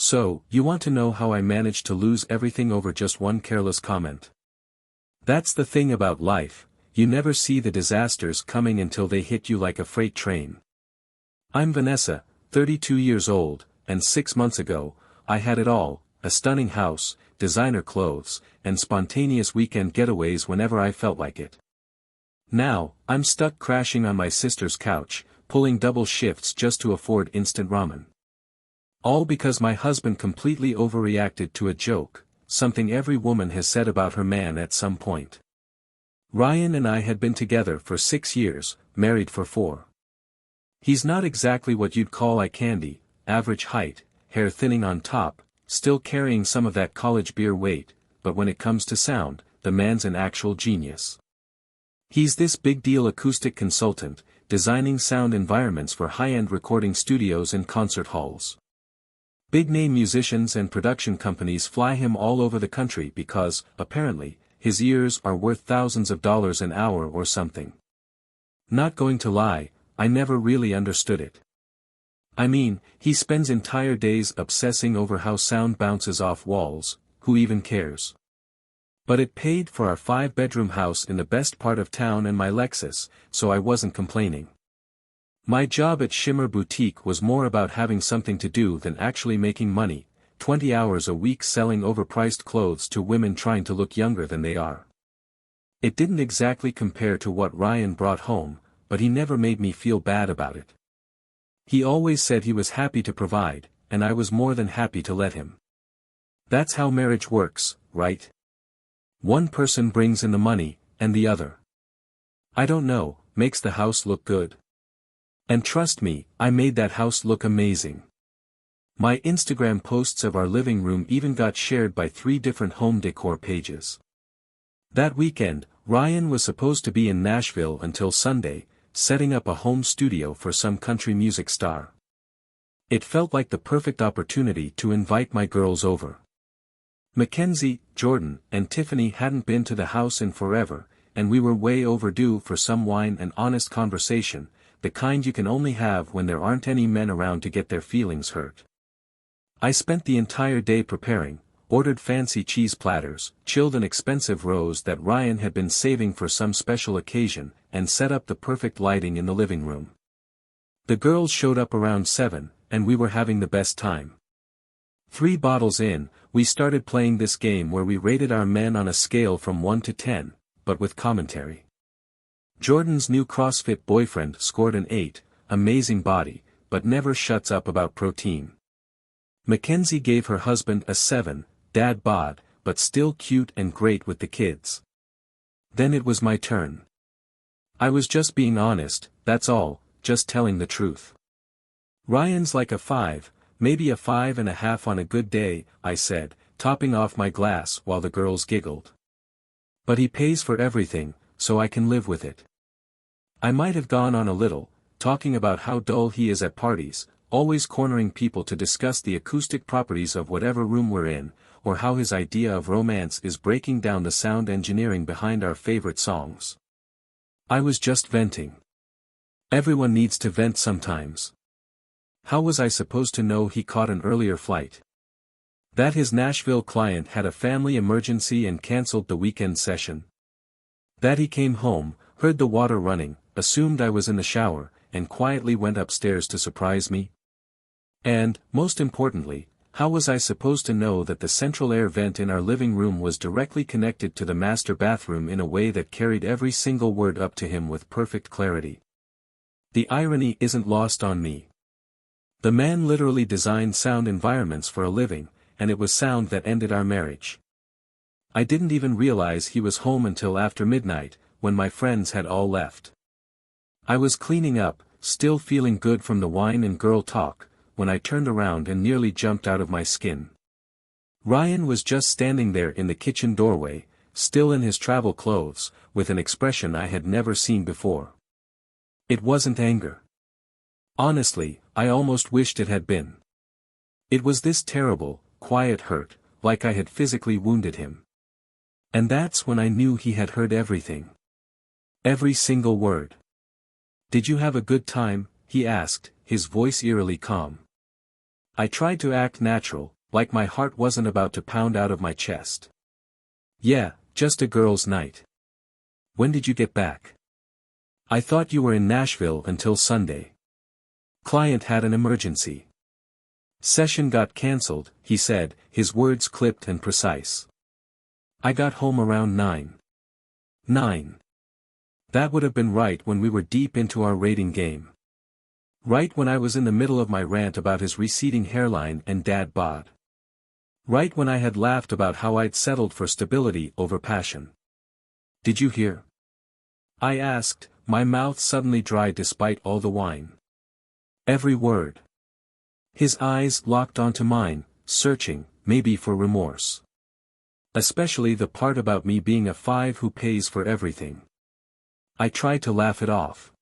So, you want to know how I managed to lose everything over just one careless comment? That's the thing about life, you never see the disasters coming until they hit you like a freight train. I'm Vanessa, 32 years old, and 6 months ago, I had it all, a stunning house, designer clothes, and spontaneous weekend getaways whenever I felt like it. Now, I'm stuck crashing on my sister's couch, pulling double shifts just to afford instant ramen. All because my husband completely overreacted to a joke, something every woman has said about her man at some point. Ryan and I had been together for 6 years, married for 4. He's not exactly what you'd call eye candy, average height, hair thinning on top, still carrying some of that college beer weight, but when it comes to sound, the man's an actual genius. He's this big deal acoustic consultant, designing sound environments for high-end recording studios and concert halls. Big-name musicians and production companies fly him all over the country because, apparently, his ears are worth thousands of dollars an hour or something. Not going to lie, I never really understood it. I mean, he spends entire days obsessing over how sound bounces off walls, who even cares? But it paid for our 5-bedroom house in the best part of town and my Lexus, so I wasn't complaining. My job at Shimmer Boutique was more about having something to do than actually making money, 20 hours a week selling overpriced clothes to women trying to look younger than they are. It didn't exactly compare to what Ryan brought home, but he never made me feel bad about it. He always said he was happy to provide, and I was more than happy to let him. That's how marriage works, right? One person brings in the money, and the other, I don't know, makes the house look good. And trust me, I made that house look amazing. My Instagram posts of our living room even got shared by 3 different home decor pages. That weekend, Ryan was supposed to be in Nashville until Sunday, setting up a home studio for some country music star. It felt like the perfect opportunity to invite my girls over. Mackenzie, Jordan, and Tiffany hadn't been to the house in forever, and we were way overdue for some wine and honest conversation, the kind you can only have when there aren't any men around to get their feelings hurt. I spent the entire day preparing, ordered fancy cheese platters, chilled an expensive rose that Ryan had been saving for some special occasion, and set up the perfect lighting in the living room. The girls showed up around 7, and we were having the best time. 3 bottles in, we started playing this game where we rated our men on a scale from 1 to 10, but with commentary. Jordan's new CrossFit boyfriend scored an 8, amazing body, but never shuts up about protein. Mackenzie gave her husband a 7, dad bod, but still cute and great with the kids. Then it was my turn. I was just being honest, that's all, just telling the truth. Ryan's like a 5, maybe a 5.5 on a good day, I said, topping off my glass while the girls giggled. But he pays for everything, so I can live with it. I might have gone on a little, talking about how dull he is at parties, always cornering people to discuss the acoustic properties of whatever room we're in, or how his idea of romance is breaking down the sound engineering behind our favorite songs. I was just venting. Everyone needs to vent sometimes. How was I supposed to know he caught an earlier flight? That his Nashville client had a family emergency and cancelled the weekend session? That he came home, heard the water running, assumed I was in the shower, and quietly went upstairs to surprise me? And, most importantly, how was I supposed to know that the central air vent in our living room was directly connected to the master bathroom in a way that carried every single word up to him with perfect clarity? The irony isn't lost on me. The man literally designed sound environments for a living, and it was sound that ended our marriage. I didn't even realize he was home until after midnight, when my friends had all left. I was cleaning up, still feeling good from the wine and girl talk, when I turned around and nearly jumped out of my skin. Ryan was just standing there in the kitchen doorway, still in his travel clothes, with an expression I had never seen before. It wasn't anger. Honestly, I almost wished it had been. It was this terrible, quiet hurt, like I had physically wounded him. And that's when I knew he had heard everything. Every single word. "Did you have a good time?" he asked, his voice eerily calm. I tried to act natural, like my heart wasn't about to pound out of my chest. Yeah, just a girls' night. When did you get back? I thought you were in Nashville until Sunday. Client had an emergency. Session got cancelled, he said, his words clipped and precise. I got home around 9. 9. That would have been right when we were deep into our rating game. Right when I was in the middle of my rant about his receding hairline and dad bod. Right when I had laughed about how I'd settled for stability over passion. Did you hear? I asked, my mouth suddenly dry despite all the wine. Every word. His eyes locked onto mine, searching, maybe for remorse. Especially the part about me being a 5 who pays for everything. I tried to laugh it off.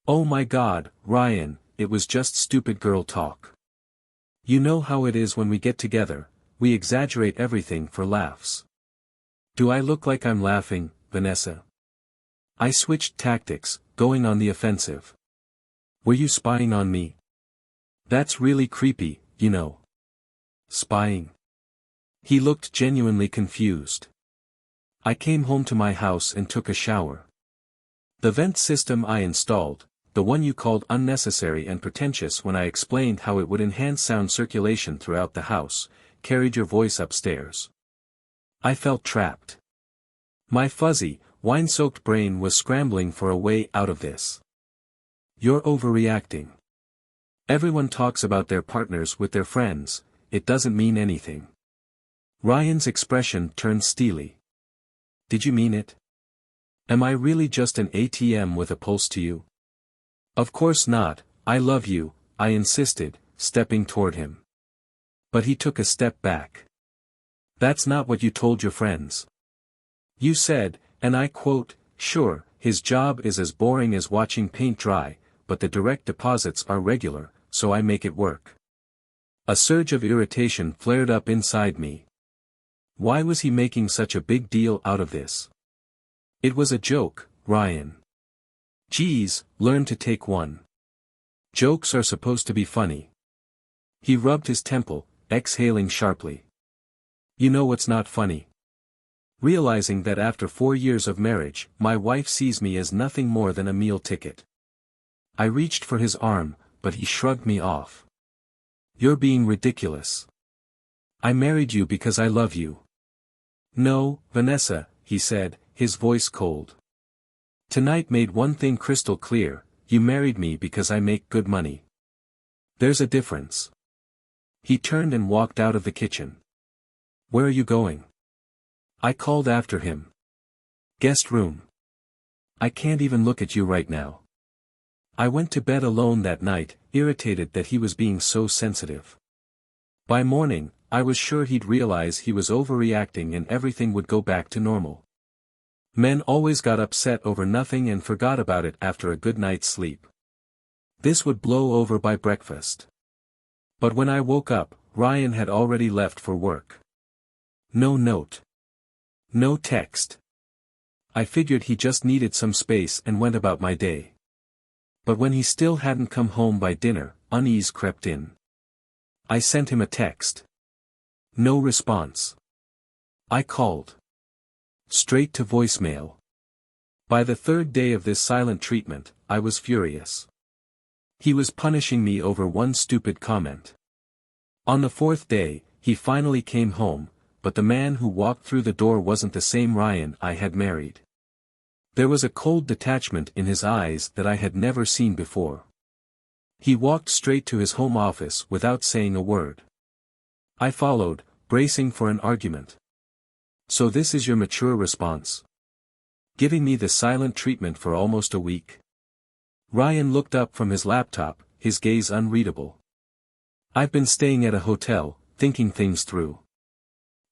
Oh my God, Ryan, it was just stupid girl talk. You know how it is when we get together, we exaggerate everything for laughs. Do I look like I'm laughing, Vanessa? I switched tactics, going on the offensive. Were you spying on me? That's really creepy, you know. Spying? He looked genuinely confused. I came home to my house and took a shower. The vent system I installed, the one you called unnecessary and pretentious when I explained how it would enhance sound circulation throughout the house, carried your voice upstairs. I felt trapped. My fuzzy, wine-soaked brain was scrambling for a way out of this. You're overreacting. Everyone talks about their partners with their friends, it doesn't mean anything. Ryan's expression turned steely. Did you mean it? Am I really just an ATM with a pulse to you? Of course not, I love you, I insisted, stepping toward him. But he took a step back. That's not what you told your friends. You said, and I quote, sure, his job is as boring as watching paint dry, but the direct deposits are regular, so I make it work. A surge of irritation flared up inside me. Why was he making such a big deal out of this? It was a joke, Ryan. Geez, learn to take one. Jokes are supposed to be funny. He rubbed his temple, exhaling sharply. You know what's not funny? Realizing that after 4 years of marriage, my wife sees me as nothing more than a meal ticket. I reached for his arm, but he shrugged me off. You're being ridiculous. I married you because I love you. No, Vanessa, he said, his voice cold. Tonight made one thing crystal clear, you married me because I make good money. There's a difference. He turned and walked out of the kitchen. Where are you going? I called after him. Guest room. I can't even look at you right now. I went to bed alone that night, irritated that he was being so sensitive. By morning, I was sure he'd realize he was overreacting and everything would go back to normal. Men always got upset over nothing and forgot about it after a good night's sleep. This would blow over by breakfast. But when I woke up, Ryan had already left for work. No note. No text. I figured he just needed some space and went about my day. But when he still hadn't come home by dinner, unease crept in. I sent him a text. No response. I called. Straight to voicemail. By the 3rd day of this silent treatment, I was furious. He was punishing me over one stupid comment. On the 4th day, he finally came home, but the man who walked through the door wasn't the same Ryan I had married. There was a cold detachment in his eyes that I had never seen before. He walked straight to his home office without saying a word. I followed, bracing for an argument. So this is your mature response? Giving me the silent treatment for almost a week? Ryan looked up from his laptop, his gaze unreadable. I've been staying at a hotel, thinking things through.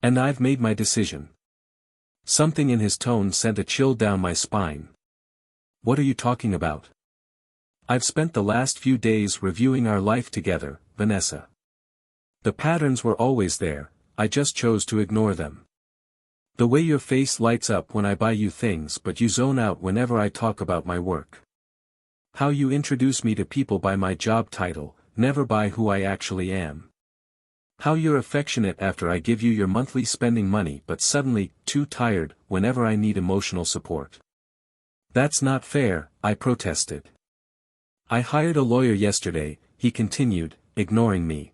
And I've made my decision. Something in his tone sent a chill down my spine. What are you talking about? I've spent the last few days reviewing our life together, Vanessa. The patterns were always there, I just chose to ignore them. The way your face lights up when I buy you things but you zone out whenever I talk about my work. How you introduce me to people by my job title, never by who I actually am. How you're affectionate after I give you your monthly spending money but suddenly, too tired, whenever I need emotional support. That's not fair, I protested. I hired a lawyer yesterday, he continued, ignoring me.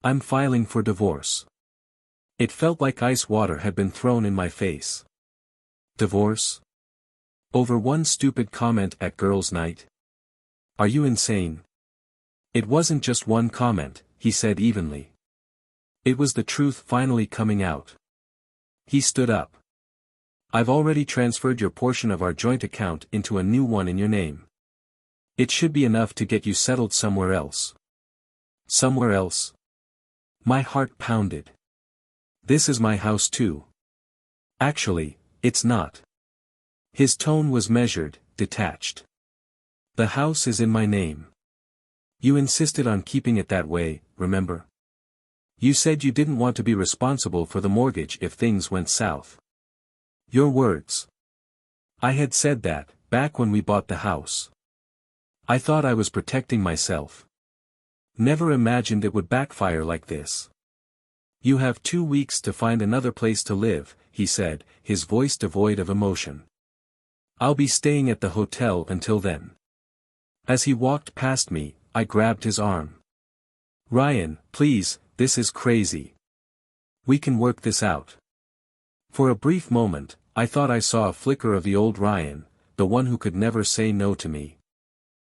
I'm filing for divorce. It felt like ice water had been thrown in my face. Divorce? Over one stupid comment at girls' night? Are you insane? It wasn't just one comment, he said evenly. It was the truth finally coming out. He stood up. I've already transferred your portion of our joint account into a new one in your name. It should be enough to get you settled somewhere else. Somewhere else? My heart pounded. This is my house too. Actually, it's not. His tone was measured, detached. The house is in my name. You insisted on keeping it that way, remember? You said you didn't want to be responsible for the mortgage if things went south. Your words. I had said that, back when we bought the house. I thought I was protecting myself. Never imagined it would backfire like this. You have 2 weeks to find another place to live, he said, his voice devoid of emotion. I'll be staying at the hotel until then. As he walked past me, I grabbed his arm. Ryan, please, this is crazy. We can work this out. For a brief moment, I thought I saw a flicker of the old Ryan, the one who could never say no to me.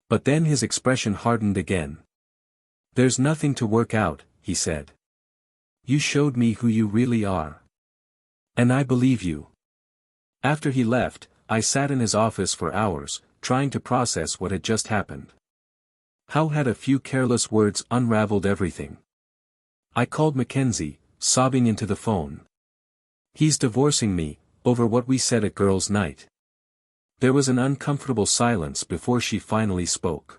But then his expression hardened again. There's nothing to work out, he said. You showed me who you really are. And I believe you. After he left, I sat in his office for hours, trying to process what had just happened. How had a few careless words unraveled everything? I called Mackenzie, sobbing into the phone. He's divorcing me, over what we said at girls' night. There was an uncomfortable silence before she finally spoke.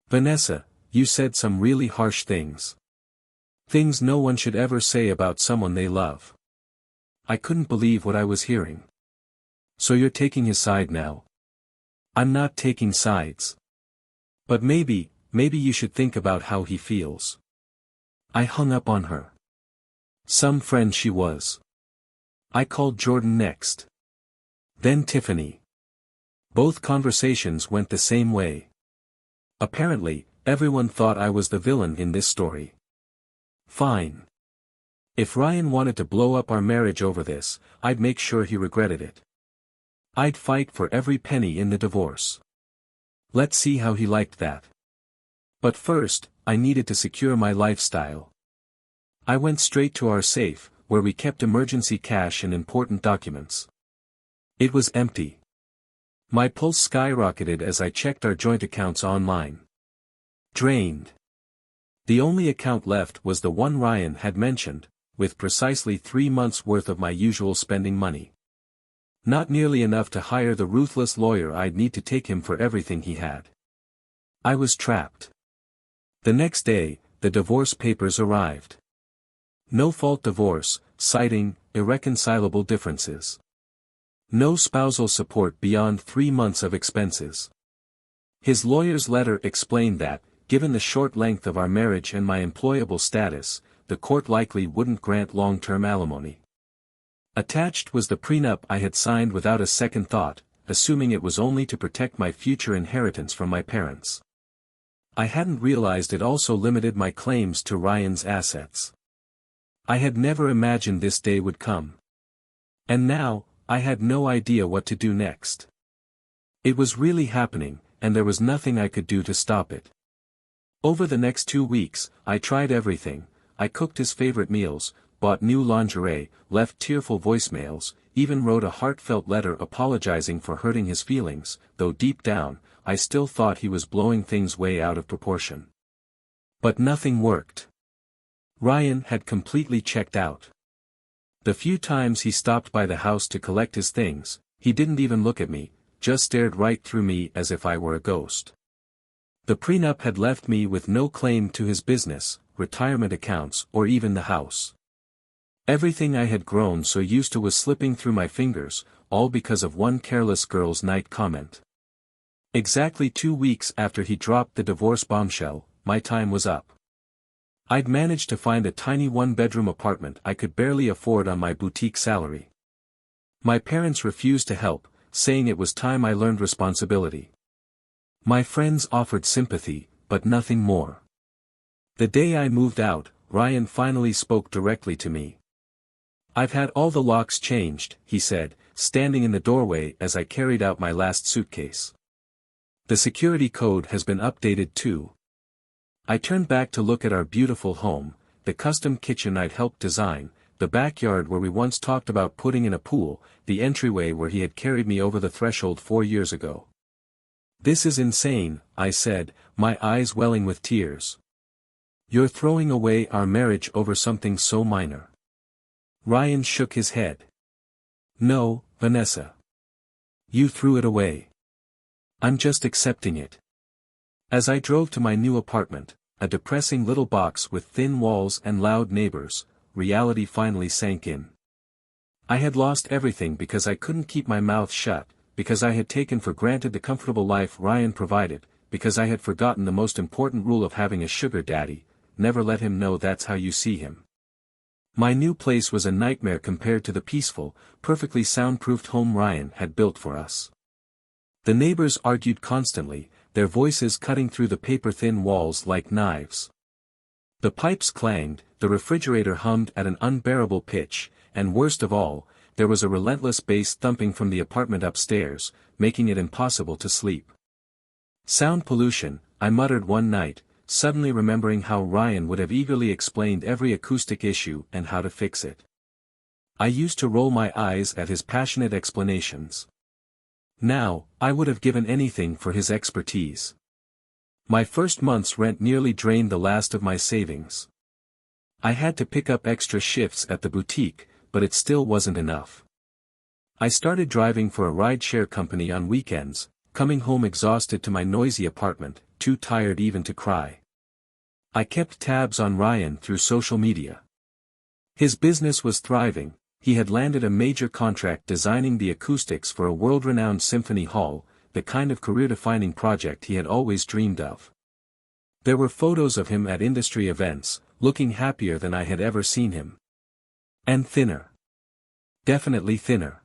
Vanessa, you said some really harsh things. Things no one should ever say about someone they love. I couldn't believe what I was hearing. So you're taking his side now? I'm not taking sides. But maybe you should think about how he feels. I hung up on her. Some friend she was. I called Jordan next. Then Tiffany. Both conversations went the same way. Apparently, everyone thought I was the villain in this story. Fine. If Ryan wanted to blow up our marriage over this, I'd make sure he regretted it. I'd fight for every penny in the divorce. Let's see how he liked that. But first, I needed to secure my lifestyle. I went straight to our safe, where we kept emergency cash and important documents. It was empty. My pulse skyrocketed as I checked our joint accounts online. Drained. The only account left was the one Ryan had mentioned, with precisely 3 months' worth of my usual spending money. Not nearly enough to hire the ruthless lawyer I'd need to take him for everything he had. I was trapped. The next day, the divorce papers arrived. No-fault divorce, citing irreconcilable differences. No spousal support beyond 3 months of expenses. His lawyer's letter explained that, given the short length of our marriage and my employable status, the court likely wouldn't grant long-term alimony. Attached was the prenup I had signed without a second thought, assuming it was only to protect my future inheritance from my parents. I hadn't realized it also limited my claims to Ryan's assets. I had never imagined this day would come. And now, I had no idea what to do next. It was really happening, and there was nothing I could do to stop it. Over the next 2 weeks, I tried everything. I cooked his favorite meals, bought new lingerie, left tearful voicemails, even wrote a heartfelt letter apologizing for hurting his feelings, though deep down, I still thought he was blowing things way out of proportion. But nothing worked. Ryan had completely checked out. The few times he stopped by the house to collect his things, he didn't even look at me, just stared right through me as if I were a ghost. The prenup had left me with no claim to his business, retirement accounts, or even the house. Everything I had grown so used to was slipping through my fingers, all because of one careless girls' night comment. Exactly 2 weeks after he dropped the divorce bombshell, my time was up. I'd managed to find a tiny one-bedroom apartment I could barely afford on my boutique salary. My parents refused to help, saying it was time I learned responsibility. My friends offered sympathy, but nothing more. The day I moved out, Ryan finally spoke directly to me. "I've had all the locks changed," he said, standing in the doorway as I carried out my last suitcase. "The security code has been updated too." I turned back to look at our beautiful home, the custom kitchen I'd helped design, the backyard where we once talked about putting in a pool, the entryway where he had carried me over the threshold 4 years ago. "This is insane," I said, my eyes welling with tears. "You're throwing away our marriage over something so minor." Ryan shook his head. "No, Vanessa. You threw it away. I'm just accepting it." As I drove to my new apartment, a depressing little box with thin walls and loud neighbors, reality finally sank in. I had lost everything because I couldn't keep my mouth shut, because I had taken for granted the comfortable life Ryan provided, because I had forgotten the most important rule of having a sugar daddy: never let him know that's how you see him. My new place was a nightmare compared to the peaceful, perfectly soundproofed home Ryan had built for us. The neighbors argued constantly, their voices cutting through the paper-thin walls like knives. The pipes clanged, the refrigerator hummed at an unbearable pitch, and worst of all, there was a relentless bass thumping from the apartment upstairs, making it impossible to sleep. "Sound pollution," I muttered one night, suddenly remembering how Ryan would have eagerly explained every acoustic issue and how to fix it. I used to roll my eyes at his passionate explanations. Now, I would have given anything for his expertise. My first month's rent nearly drained the last of my savings. I had to pick up extra shifts at the boutique, but it still wasn't enough. I started driving for a rideshare company on weekends, coming home exhausted to my noisy apartment, too tired even to cry. I kept tabs on Ryan through social media. His business was thriving. He had landed a major contract designing the acoustics for a world-renowned symphony hall, the kind of career-defining project he had always dreamed of. There were photos of him at industry events, looking happier than I had ever seen him. And thinner. Definitely thinner.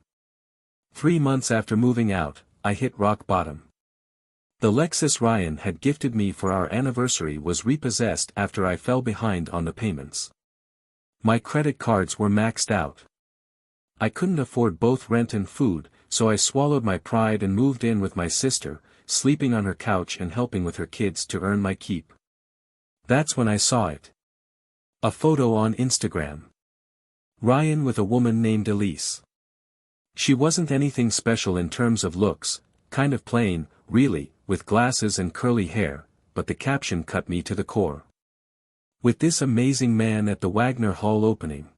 3 months after moving out, I hit rock bottom. The Lexus Ryan had gifted me for our anniversary was repossessed after I fell behind on the payments. My credit cards were maxed out. I couldn't afford both rent and food, so I swallowed my pride and moved in with my sister, sleeping on her couch and helping with her kids to earn my keep. That's when I saw it. A photo on Instagram. Ryan with a woman named Elise. She wasn't anything special in terms of looks, kind of plain, really, with glasses and curly hair, but the caption cut me to the core. "With this amazing man at the Wagner Hall opening.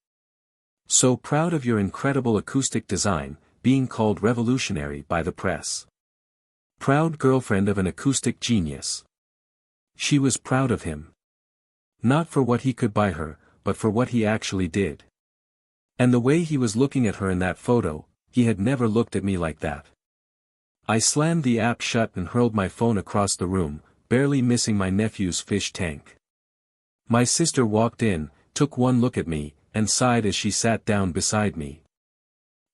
So proud of your incredible acoustic design, being called revolutionary by the press. Proud girlfriend of an acoustic genius." She was proud of him. Not for what he could buy her, but for what he actually did. And the way he was looking at her in that photo, he had never looked at me like that. I slammed the app shut and hurled my phone across the room, barely missing my nephew's fish tank. My sister walked in, took one look at me, and sighed as she sat down beside me.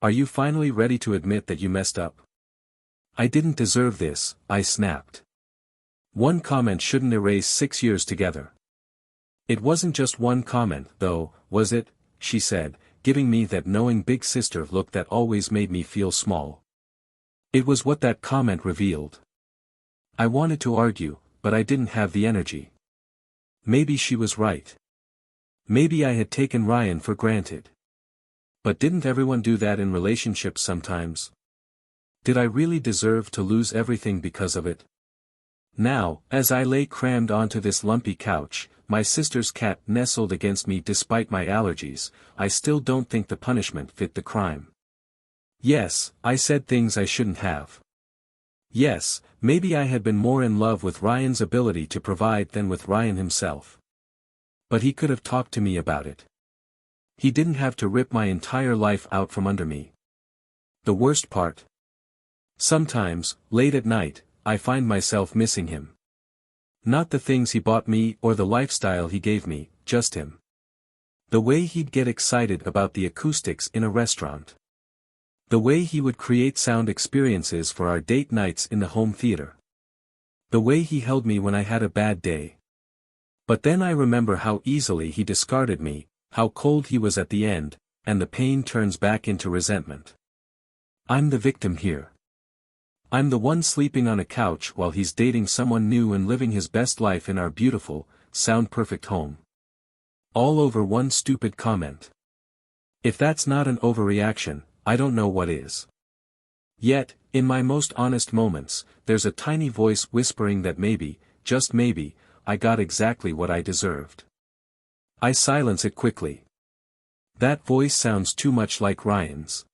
"Are you finally ready to admit that you messed up?" "I didn't deserve this," I snapped. "One comment shouldn't erase 6 years together." "It wasn't just one comment, though, was it?" she said, giving me that knowing big sister look that always made me feel small. It was what that comment revealed. I wanted to argue, but I didn't have the energy. Maybe she was right. Maybe I had taken Ryan for granted. But didn't everyone do that in relationships sometimes? Did I really deserve to lose everything because of it? Now, as I lay crammed onto this lumpy couch, my sister's cat nestled against me despite my allergies, I still don't think the punishment fit the crime. Yes, I said things I shouldn't have. Yes, maybe I had been more in love with Ryan's ability to provide than with Ryan himself. But he could have talked to me about it. He didn't have to rip my entire life out from under me. The worst part? Sometimes, late at night, I find myself missing him. Not the things he bought me or the lifestyle he gave me, just him. The way he'd get excited about the acoustics in a restaurant. The way he would create sound experiences for our date nights in the home theater. The way he held me when I had a bad day. But then I remember how easily he discarded me, how cold he was at the end, and the pain turns back into resentment. I'm the victim here. I'm the one sleeping on a couch while he's dating someone new and living his best life in our beautiful, sound-perfect home. All over one stupid comment. If that's not an overreaction, I don't know what is. Yet, in my most honest moments, there's a tiny voice whispering that maybe, just maybe, I got exactly what I deserved. I silence it quickly. That voice sounds too much like Ryan's.